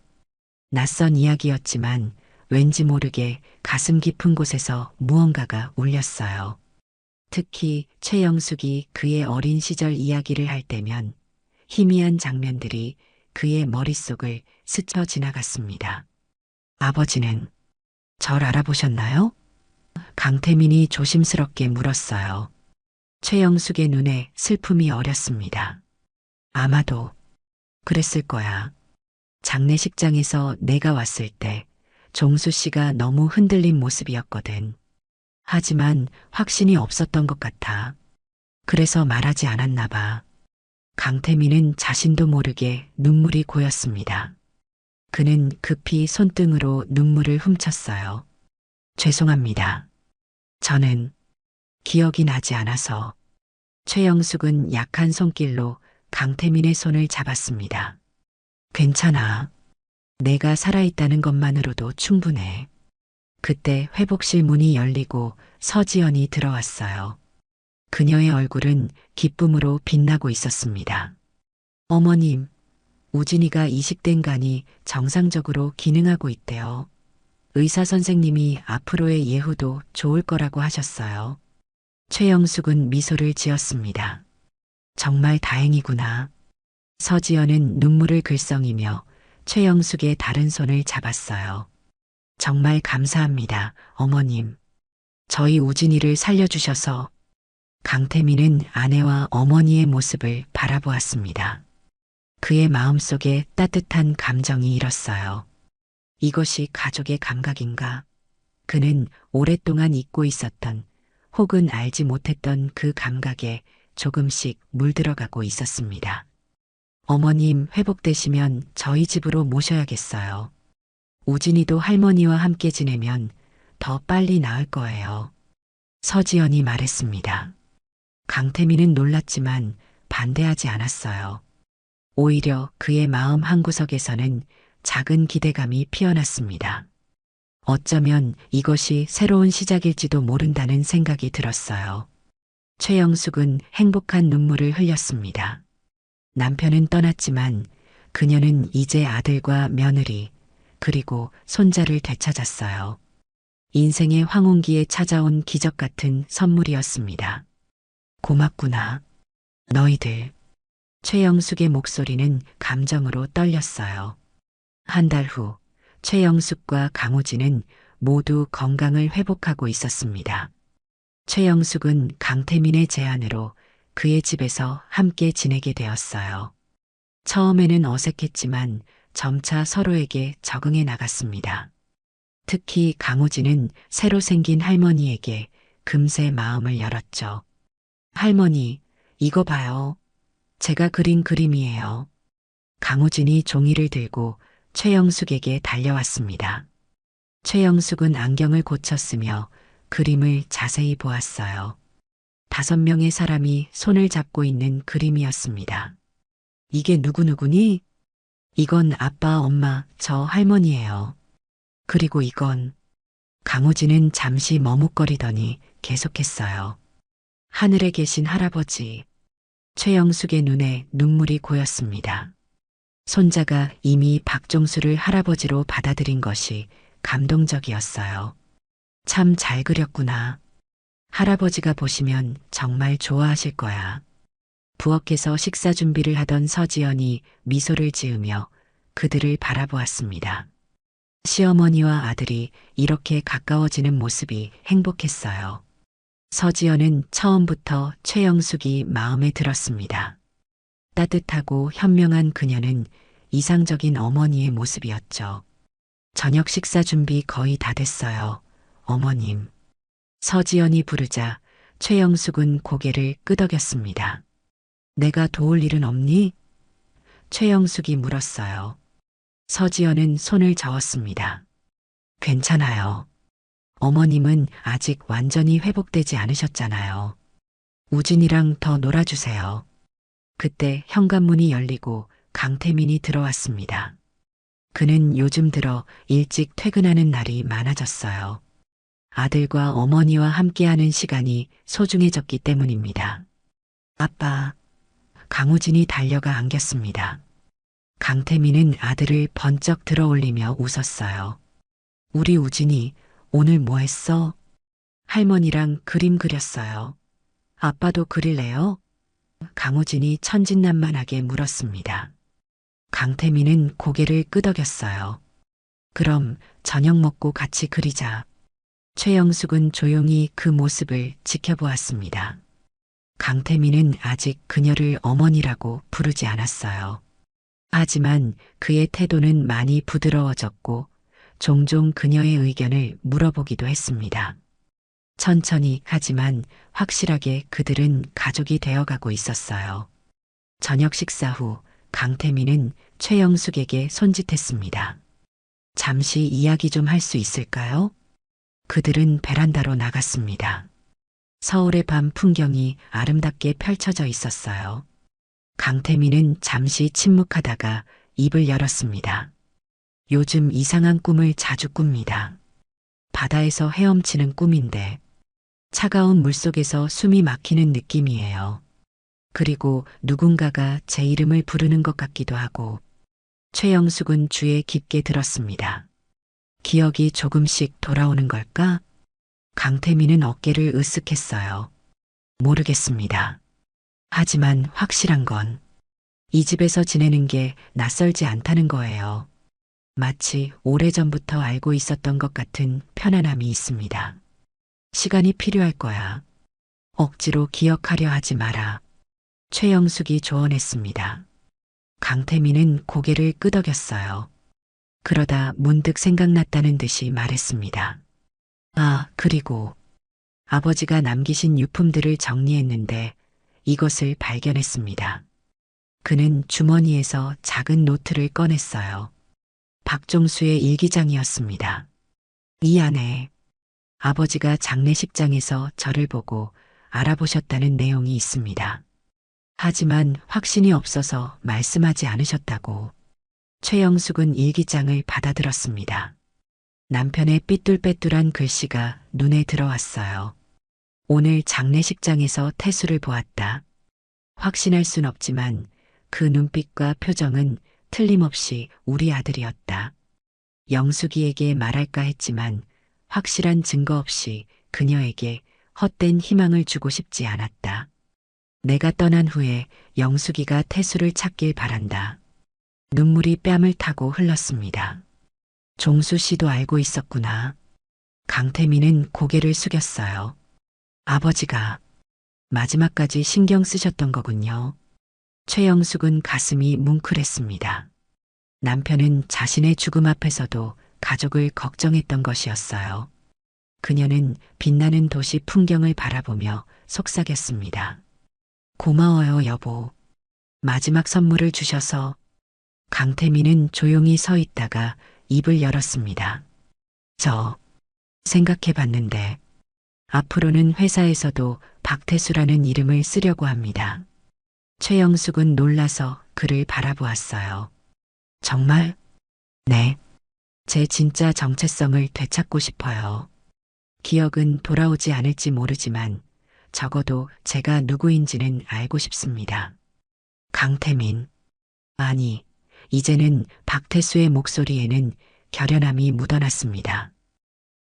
낯선 이야기였지만 왠지 모르게 가슴 깊은 곳에서 무언가가 울렸어요. 특히 최영숙이 그의 어린 시절 이야기를 할 때면 희미한 장면들이 그의 머릿속을 스쳐 지나갔습니다. 아버지는 절 알아보셨나요? 강태민이 조심스럽게 물었어요. 최영숙의 눈에 슬픔이 어렸습니다. 아마도 그랬을 거야. 장례식장에서 내가 왔을 때 종수 씨가 너무 흔들린 모습이었거든. 하지만 확신이 없었던 것 같아. 그래서 말하지 않았나 봐. 강태민은 자신도 모르게 눈물이 고였습니다. 그는 급히 손등으로 눈물을 훔쳤어요. 죄송합니다. 저는 기억이 나지 않아서. 최영숙은 약한 손길로 강태민의 손을 잡았습니다. 괜찮아. 내가 살아있다는 것만으로도 충분해. 그때 회복실 문이 열리고 서지연이 들어왔어요. 그녀의 얼굴은 기쁨으로 빛나고 있었습니다. 어머님, 우진이가 이식된 간이 정상적으로 기능하고 있대요. 의사 선생님이 앞으로의 예후도 좋을 거라고 하셨어요. 최영숙은 미소를 지었습니다. 정말 다행이구나. 서지연은 눈물을 글썽이며 최영숙의 다른 손을 잡았어요. 정말 감사합니다, 어머님. 저희 우진이를 살려주셔서. 강태민은 아내와 어머니의 모습을 바라보았습니다. 그의 마음속에 따뜻한 감정이 일었어요. 이것이 가족의 감각인가? 그는 오랫동안 잊고 있었던 혹은 알지 못했던 그 감각에 조금씩 물들어가고 있었습니다. 어머님 회복되시면 저희 집으로 모셔야겠어요. 우진이도 할머니와 함께 지내면 더 빨리 나을 거예요. 서지연이 말했습니다. 강태민은 놀랐지만 반대하지 않았어요. 오히려 그의 마음 한구석에서는 작은 기대감이 피어났습니다. 어쩌면 이것이 새로운 시작일지도 모른다는 생각이 들었어요. 최영숙은 행복한 눈물을 흘렸습니다. 남편은 떠났지만 그녀는 이제 아들과 며느리, 그리고 손자를 되찾았어요. 인생의 황혼기에 찾아온 기적 같은 선물이었습니다. 고맙구나. 너희들. 최영숙의 목소리는 감정으로 떨렸어요. 한 달 후, 최영숙과 강우진은 모두 건강을 회복하고 있었습니다. 최영숙은 강태민의 제안으로 그의 집에서 함께 지내게 되었어요. 처음에는 어색했지만 점차 서로에게 적응해 나갔습니다. 특히 강우진은 새로 생긴 할머니에게 금세 마음을 열었죠. 할머니, 이거 봐요. 제가 그린 그림이에요. 강우진이 종이를 들고 최영숙에게 달려왔습니다. 최영숙은 안경을 고쳤으며 그림을 자세히 보았어요. 5명의 사람이 손을 잡고 있는 그림이었습니다. 이게 누구누구니? 이건 아빠, 엄마, 저 할머니예요. 그리고 이건. 강우진은 잠시 머뭇거리더니 계속했어요. 하늘에 계신 할아버지. 최영숙의 눈에 눈물이 고였습니다. 손자가 이미 박종수를 할아버지로 받아들인 것이 감동적이었어요. 참 잘 그렸구나. 할아버지가 보시면 정말 좋아하실 거야. 부엌에서 식사 준비를 하던 서지연이 미소를 지으며 그들을 바라보았습니다. 시어머니와 아들이 이렇게 가까워지는 모습이 행복했어요. 서지연은 처음부터 최영숙이 마음에 들었습니다. 따뜻하고 현명한 그녀는 이상적인 어머니의 모습이었죠. 저녁 식사 준비 거의 다 됐어요, 어머님. 서지연이 부르자 최영숙은 고개를 끄덕였습니다. 내가 도울 일은 없니? 최영숙이 물었어요. 서지연은 손을 저었습니다. 괜찮아요. 어머님은 아직 완전히 회복되지 않으셨잖아요. 우진이랑 더 놀아주세요. 그때 현관문이 열리고 강태민이 들어왔습니다. 그는 요즘 들어 일찍 퇴근하는 날이 많아졌어요. 아들과 어머니와 함께하는 시간이 소중해졌기 때문입니다. 아빠, 강우진이 달려가 안겼습니다. 강태민은 아들을 번쩍 들어 올리며 웃었어요. 우리 우진이 오늘 뭐 했어? 할머니랑 그림 그렸어요. 아빠도 그릴래요? 강우진이 천진난만하게 물었습니다. 강태민은 고개를 끄덕였어요. 그럼 저녁 먹고 같이 그리자. 최영숙은 조용히 그 모습을 지켜보았습니다. 강태민은 아직 그녀를 어머니라고 부르지 않았어요. 하지만 그의 태도는 많이 부드러워졌고 종종 그녀의 의견을 물어보기도 했습니다. 천천히 하지만 확실하게 그들은 가족이 되어가고 있었어요. 저녁 식사 후 강태민은 최영숙에게 손짓했습니다. 잠시 이야기 좀 할 수 있을까요? 그들은 베란다로 나갔습니다. 서울의 밤 풍경이 아름답게 펼쳐져 있었어요. 강태민은 잠시 침묵하다가 입을 열었습니다. 요즘 이상한 꿈을 자주 꿉니다. 바다에서 헤엄치는 꿈인데 차가운 물속에서 숨이 막히는 느낌이에요. 그리고 누군가가 제 이름을 부르는 것 같기도 하고. 최영숙은 주에 깊게 들었습니다. 기억이 조금씩 돌아오는 걸까? 강태민은 어깨를 으쓱했어요. 모르겠습니다. 하지만 확실한 건 이 집에서 지내는 게 낯설지 않다는 거예요. 마치 오래전부터 알고 있었던 것 같은 편안함이 있습니다. 시간이 필요할 거야. 억지로 기억하려 하지 마라. 최영숙이 조언했습니다. 강태민은 고개를 끄덕였어요. 그러다 문득 생각났다는 듯이 말했습니다. 아, 그리고 아버지가 남기신 유품들을 정리했는데 이것을 발견했습니다. 그는 주머니에서 작은 노트를 꺼냈어요. 박종수의 일기장이었습니다. 이 안에 아버지가 장례식장에서 저를 보고 알아보셨다는 내용이 있습니다. 하지만 확신이 없어서 말씀하지 않으셨다고. 최영숙은 일기장을 받아들었습니다. 남편의 삐뚤빼뚤한 글씨가 눈에 들어왔어요. 오늘 장례식장에서 태수를 보았다. 확신할 순 없지만 그 눈빛과 표정은 틀림없이 우리 아들이었다. 영숙이에게 말할까 했지만 확실한 증거 없이 그녀에게 헛된 희망을 주고 싶지 않았다. 내가 떠난 후에 영숙이가 태수를 찾길 바란다. 눈물이 뺨을 타고 흘렀습니다. 종수 씨도 알고 있었구나. 강태민은 고개를 숙였어요. 아버지가 마지막까지 신경 쓰셨던 거군요. 최영숙은 가슴이 뭉클했습니다. 남편은 자신의 죽음 앞에서도 가족을 걱정했던 것이었어요. 그녀는 빛나는 도시 풍경을 바라보며 속삭였습니다. 고마워요, 여보. 마지막 선물을 주셔서. 강태민은 조용히 서 있다가 입을 열었습니다. 저 생각해 봤는데 앞으로는 회사에서도 박태수라는 이름을 쓰려고 합니다. 최영숙은 놀라서 그를 바라보았어요. 정말? 네. 제 진짜 정체성을 되찾고 싶어요. 기억은 돌아오지 않을지 모르지만 적어도 제가 누구인지는 알고 싶습니다. 강태민. 아니, 이제는 박태수의 목소리에는 결연함이 묻어났습니다.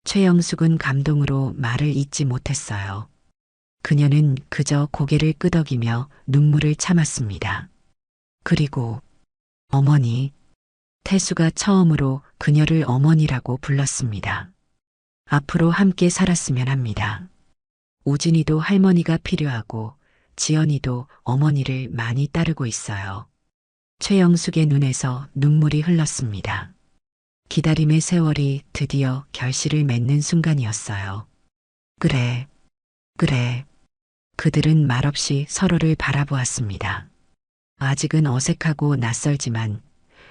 최영숙은 감동으로 말을 잇지 못했어요. 그녀는 그저 고개를 끄덕이며 눈물을 참았습니다. 그리고 어머니, 태수가 처음으로 그녀를 어머니라고 불렀습니다. 앞으로 함께 살았으면 합니다. 우진이도 할머니가 필요하고 지연이도 어머니를 많이 따르고 있어요. 최영숙의 눈에서 눈물이 흘렀습니다. 기다림의 세월이 드디어 결실을 맺는 순간이었어요. 그래, 그래. 그들은 말없이 서로를 바라보았습니다. 아직은 어색하고 낯설지만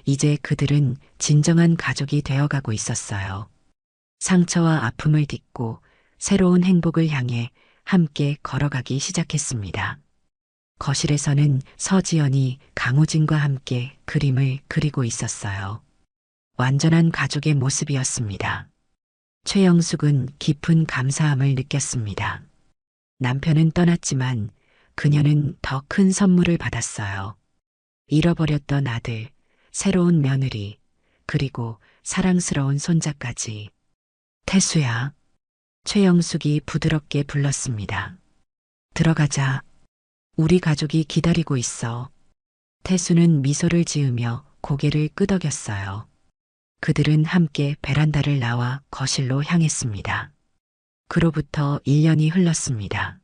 이제 그들은 진정한 가족이 되어가고 있었어요. 상처와 아픔을 딛고 새로운 행복을 향해 함께 걸어가기 시작했습니다. 거실에서는 서지연이 강우진과 함께 그림을 그리고 있었어요. 완전한 가족의 모습이었습니다. 최영숙은 깊은 감사함을 느꼈습니다. 남편은 떠났지만 그녀는 더 큰 선물을 받았어요. 잃어버렸던 아들, 새로운 며느리, 그리고 사랑스러운 손자까지. 태수야. 최영숙이 부드럽게 불렀습니다. 들어가자. 우리 가족이 기다리고 있어. 태수는 미소를 지으며 고개를 끄덕였어요. 그들은 함께 베란다를 나와 거실로 향했습니다. 그로부터 1년이 흘렀습니다.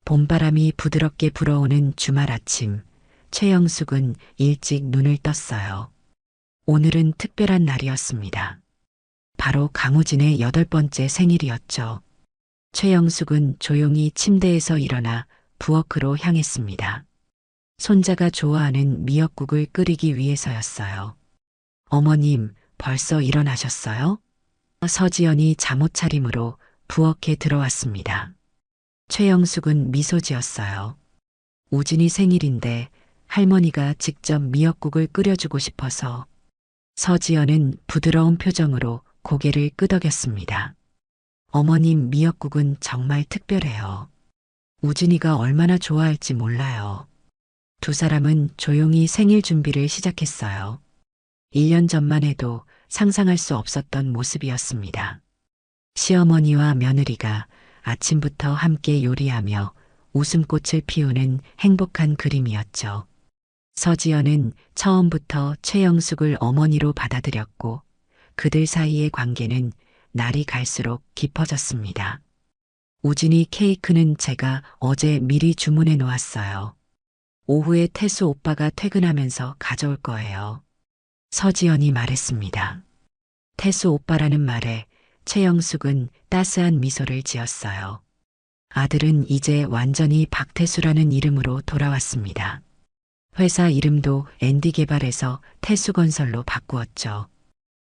봄바람이 부드럽게 불어오는 주말 아침, 최영숙은 일찍 눈을 떴어요. 오늘은 특별한 날이었습니다. 바로 강우진의 8번째 생일이었죠. 최영숙은 조용히 침대에서 일어나 부엌으로 향했습니다. 손자가 좋아하는 미역국을 끓이기 위해서였어요. 어머님, 벌써 일어나셨어요? 서지연이 잠옷 차림으로 부엌에 들어왔습니다. 최영숙은 미소 지었어요. 우진이 생일인데 할머니가 직접 미역국을 끓여주고 싶어서. 서지연은 부드러운 표정으로 고개를 끄덕였습니다. 어머님 미역국은 정말 특별해요. 우진이가 얼마나 좋아할지 몰라요. 두 사람은 조용히 생일 준비를 시작했어요. 1년 전만 해도 상상할 수 없었던 모습이었습니다. 시어머니와 며느리가 아침부터 함께 요리하며 웃음꽃을 피우는 행복한 그림이었죠. 서지연은 처음부터 최영숙을 어머니로 받아들였고 그들 사이의 관계는 날이 갈수록 깊어졌습니다. 우진이 케이크는 제가 어제 미리 주문해 놓았어요. 오후에 태수 오빠가 퇴근하면서 가져올 거예요. 서지연이 말했습니다. 태수 오빠라는 말에 최영숙은 따스한 미소를 지었어요. 아들은 이제 완전히 박태수라는 이름으로 돌아왔습니다. 회사 이름도 ND개발에서 태수건설로 바꾸었죠.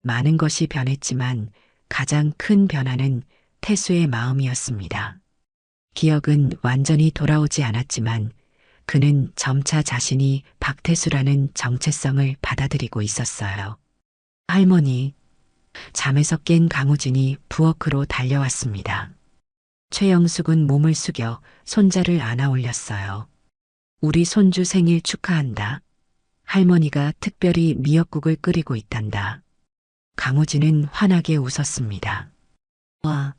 많은 것이 변했지만 가장 큰 변화는 태수의 마음이었습니다. 기억은 완전히 돌아오지 않았지만 그는 점차 자신이 박태수라는 정체성을 받아들이고 있었어요. 할머니, 잠에서 깬 강우진이 부엌으로 달려왔습니다. 최영숙은 몸을 숙여 손자를 안아 올렸어요. 우리 손주 생일 축하한다. 할머니가 특별히 미역국을 끓이고 있단다. 강우진은 환하게 웃었습니다. 와,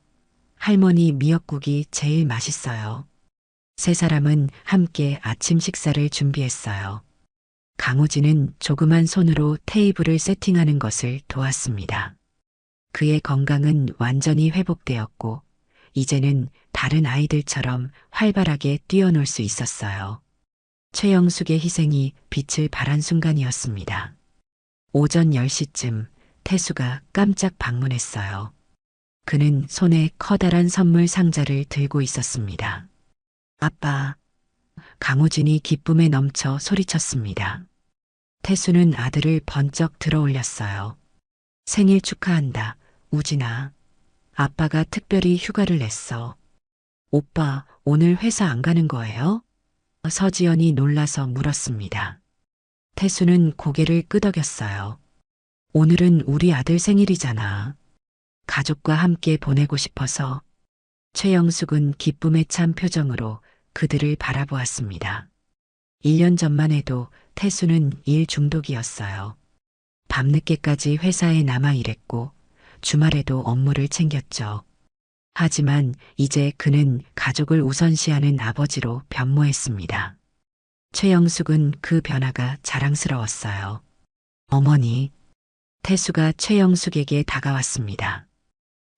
할머니 미역국이 제일 맛있어요. 세 사람은 함께 아침 식사를 준비했어요. 강우진은 조그만 손으로 테이블을 세팅하는 것을 도왔습니다. 그의 건강은 완전히 회복되었고 이제는 다른 아이들처럼 활발하게 뛰어놀 수 있었어요. 최영숙의 희생이 빛을 발한 순간이었습니다. 오전 10시쯤 태수가 깜짝 방문했어요. 그는 손에 커다란 선물 상자를 들고 있었습니다. 아빠, 강우진이 기쁨에 넘쳐 소리쳤습니다. 태수는 아들을 번쩍 들어올렸어요. 생일 축하한다, 우진아. 아빠가 특별히 휴가를 냈어. 오빠, 오늘 회사 안 가는 거예요? 서지연이 놀라서 물었습니다. 태수는 고개를 끄덕였어요. 오늘은 우리 아들 생일이잖아. 가족과 함께 보내고 싶어서. 최영숙은 기쁨에 찬 표정으로 그들을 바라보았습니다. 1년 전만 해도 태수는 일 중독이었어요. 밤늦게까지 회사에 남아 일했고 주말에도 업무를 챙겼죠. 하지만 이제 그는 가족을 우선시하는 아버지로 변모했습니다. 최영숙은 그 변화가 자랑스러웠어요. 어머니, 태수가 최영숙에게 다가왔습니다.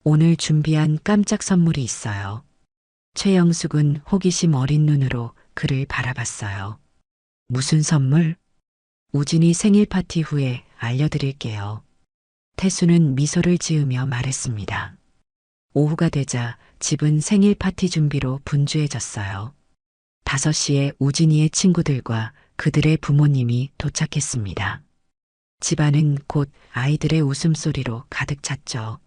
오늘 준비한 깜짝 선물이 있어요. 최영숙은 호기심 어린 눈으로 그를 바라봤어요. 무슨 선물? 우진이 생일 파티 후에 알려드릴게요. 태수는 미소를 지으며 말했습니다. 오후가 되자 집은 생일 파티 준비로 분주해졌어요. 5시에 우진이의 친구들과 그들의 부모님이 도착했습니다. 집안은 곧 아이들의 웃음소리로 가득 찼죠.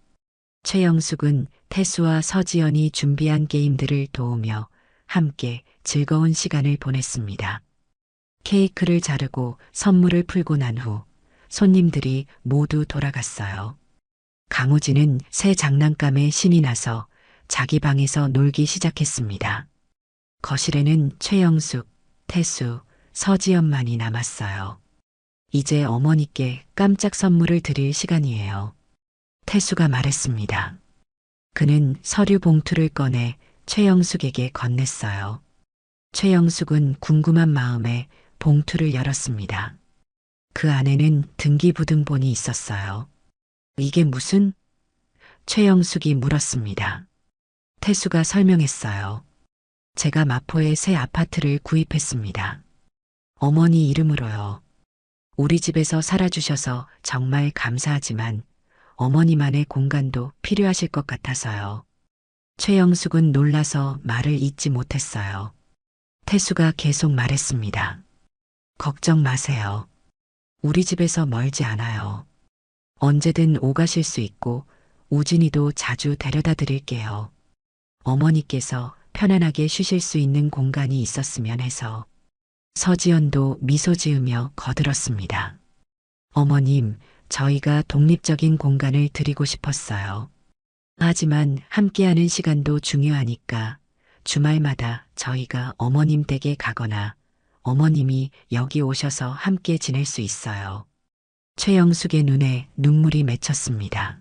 최영숙은 태수와 서지연이 준비한 게임들을 도우며 함께 즐거운 시간을 보냈습니다. 케이크를 자르고 선물을 풀고 난 후 손님들이 모두 돌아갔어요. 강우진은 새 장난감에 신이 나서 자기 방에서 놀기 시작했습니다. 거실에는 최영숙, 태수, 서지연만이 남았어요. 이제 어머니께 깜짝 선물을 드릴 시간이에요. 태수가 말했습니다. 그는 서류 봉투를 꺼내 최영숙에게 건넸어요. 최영숙은 궁금한 마음에 봉투를 열었습니다. 그 안에는 등기부등본이 있었어요. 이게 무슨? 최영숙이 물었습니다. 태수가 설명했어요. 제가 마포에 새 아파트를 구입했습니다. 어머니 이름으로요. 우리 집에서 살아주셔서 정말 감사하지만 어머니만의 공간도 필요하실 것 같아서요. 최영숙은 놀라서 말을 잇지 못했어요. 태수가 계속 말했습니다. 걱정 마세요. 우리 집에서 멀지 않아요. 언제든 오가실 수 있고 우진이도 자주 데려다 드릴게요. 어머니께서 편안하게 쉬실 수 있는 공간이 있었으면 해서. 서지연도 미소 지으며 거들었습니다. 어머님, 저희가 독립적인 공간을 드리고 싶었어요. 하지만 함께하는 시간도 중요하니까 주말마다 저희가 어머님 댁에 가거나 어머님이 여기 오셔서 함께 지낼 수 있어요. 최영숙의 눈에 눈물이 맺혔습니다.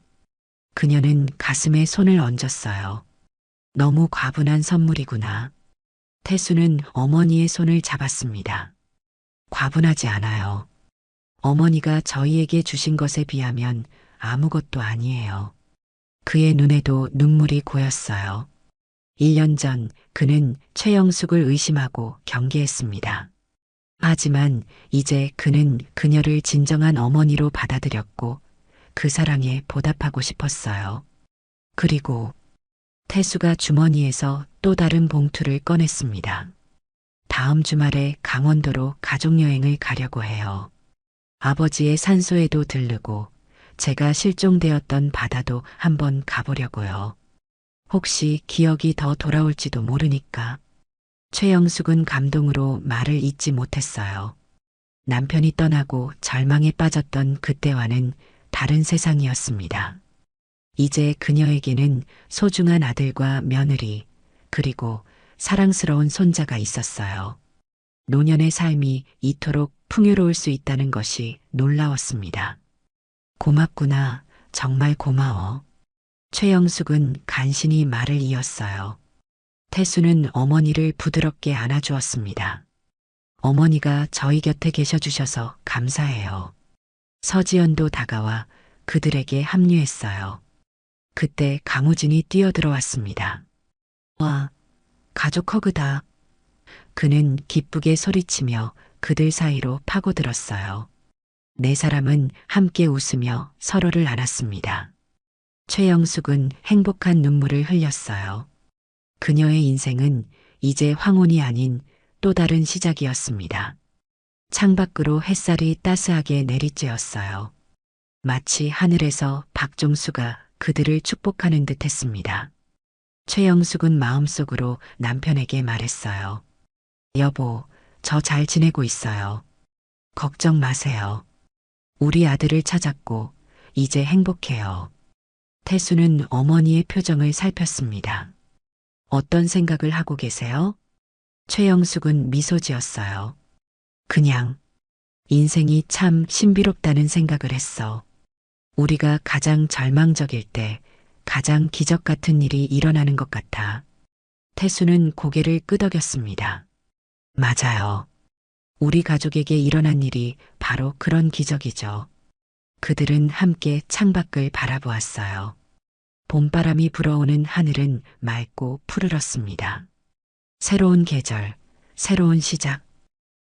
그녀는 가슴에 손을 얹었어요. 너무 과분한 선물이구나. 태수는 어머니의 손을 잡았습니다. 과분하지 않아요. 어머니가 저희에게 주신 것에 비하면 아무것도 아니에요. 그의 눈에도 눈물이 고였어요. 1년 전 그는 최영숙을 의심하고 경계했습니다. 하지만 이제 그는 그녀를 진정한 어머니로 받아들였고 그 사랑에 보답하고 싶었어요. 그리고 태수가 주머니에서 또 다른 봉투를 꺼냈습니다. 다음 주말에 강원도로 가족여행을 가려고 해요. 아버지의 산소에도 들르고 제가 실종되었던 바다도 한번 가보려고요. 혹시 기억이 더 돌아올지도 모르니까. 최영숙은 감동으로 말을 잇지 못했어요. 남편이 떠나고 절망에 빠졌던 그때와는 다른 세상이었습니다. 이제 그녀에게는 소중한 아들과 며느리, 그리고 사랑스러운 손자가 있었어요. 노년의 삶이 이토록 풍요로울 수 있다는 것이 놀라웠습니다. 고맙구나, 정말 고마워. 최영숙은 간신히 말을 이었어요. 태수는 어머니를 부드럽게 안아주었습니다. 어머니가 저희 곁에 계셔 주셔서 감사해요. 서지연도 다가와 그들에게 합류했어요. 그때 강우진이 뛰어들어왔습니다. 와, 가족 허그다. 그는 기쁘게 소리치며 그들 사이로 파고들었어요. 네 사람은 함께 웃으며 서로를 안았습니다. 최영숙은 행복한 눈물을 흘렸어요. 그녀의 인생은 이제 황혼이 아닌 또 다른 시작이었습니다. 창밖으로 햇살이 따스하게 내리쬐었어요. 마치 하늘에서 박종수가 그들을 축복하는 듯 했습니다. 최영숙은 마음속으로 남편에게 말했어요. 여보, 저 잘 지내고 있어요. 걱정 마세요. 우리 아들을 찾았고 이제 행복해요. 태수는 어머니의 표정을 살폈습니다. 어떤 생각을 하고 계세요? 최영숙은 미소 지었어요. 그냥 인생이 참 신비롭다는 생각을 했어. 우리가 가장 절망적일 때 가장 기적 같은 일이 일어나는 것 같아. 태수는 고개를 끄덕였습니다. 맞아요. 우리 가족에게 일어난 일이 바로 그런 기적이죠. 그들은 함께 창밖을 바라보았어요. 봄바람이 불어오는 하늘은 맑고 푸르렀습니다. 새로운 계절, 새로운 시작.